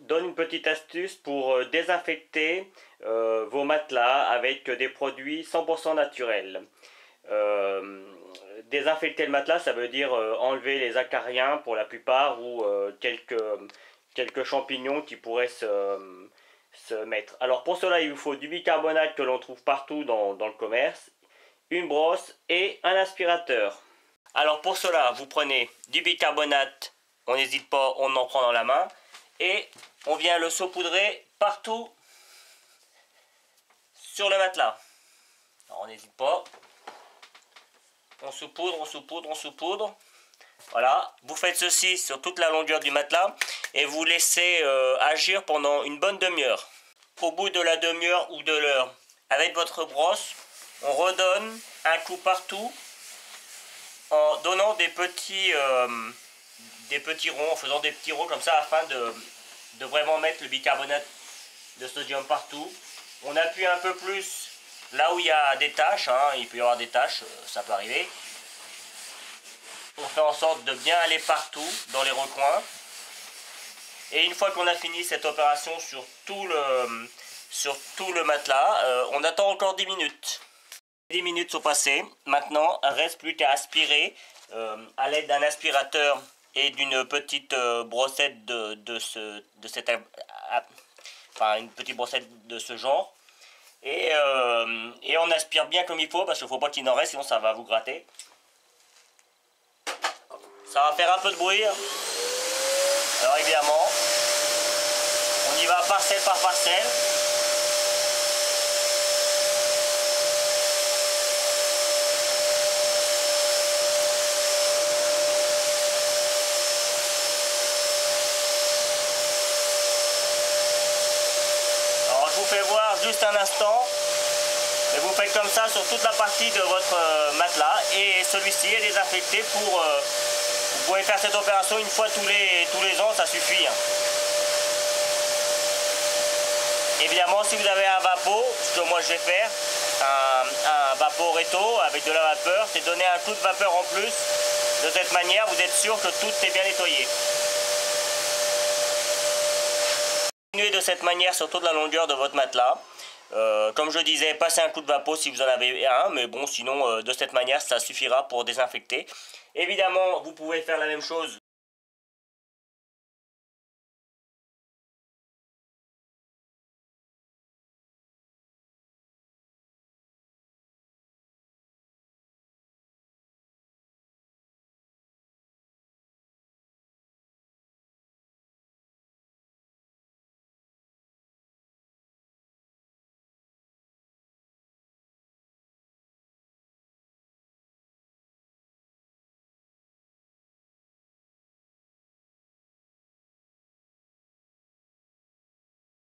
donne une petite astuce pour désinfecter vos matelas avec des produits 100% naturels. Désinfecter le matelas, ça veut dire enlever les acariens pour la plupart ou quelques champignons qui pourraient se mettre. Alors pour cela, il vous faut du bicarbonate que l'on trouve partout dans le commerce, une brosse et un aspirateur. Alors pour cela, vous prenez du bicarbonate, on n'hésite pas, on en prend dans la main, et on vient le saupoudrer partout sur le matelas. Alors on n'hésite pas, on saupoudre, on saupoudre, on saupoudre. Voilà, vous faites ceci sur toute la longueur du matelas et vous laissez agir pendant une bonne demi-heure. Au bout de la demi-heure ou de l'heure, avec votre brosse, on redonne un coup partout en donnant des petits ronds, en faisant des petits ronds comme ça afin de vraiment mettre le bicarbonate de sodium partout. On appuie un peu plus là où il y a des taches, hein, il peut y avoir des taches, ça peut arriver. On fait en sorte de bien aller partout dans les recoins. Et une fois qu'on a fini cette opération sur tout le matelas, on attend encore 10 minutes. 10 minutes sont passées. Maintenant, il ne reste plus qu'à aspirer à l'aide d'un aspirateur et d'une petite brossette une petite brossette de ce genre. Et on aspire bien comme il faut parce qu'il ne faut pas qu'il en reste, sinon ça va vous gratter. Ça va faire un peu de bruit. Alors évidemment, on y va parcelle par parcelle. Alors je vous fais voir juste un instant. Et vous faites comme ça sur toute la partie de votre matelas. Et celui-ci est désinfecté pour... vous pouvez faire cette opération une fois tous les ans, ça suffit. Évidemment, si vous avez un vapeau, ce que moi je vais faire, un vaporetto avec de la vapeur, c'est donner un coup de vapeur en plus. De cette manière, vous êtes sûr que tout est bien nettoyé. Continuez de cette manière sur toute la longueur de votre matelas. Comme je disais, passez un coup de vapeau si vous en avez un, mais bon, sinon de cette manière ça suffira pour désinfecter. Évidemment, vous pouvez faire la même chose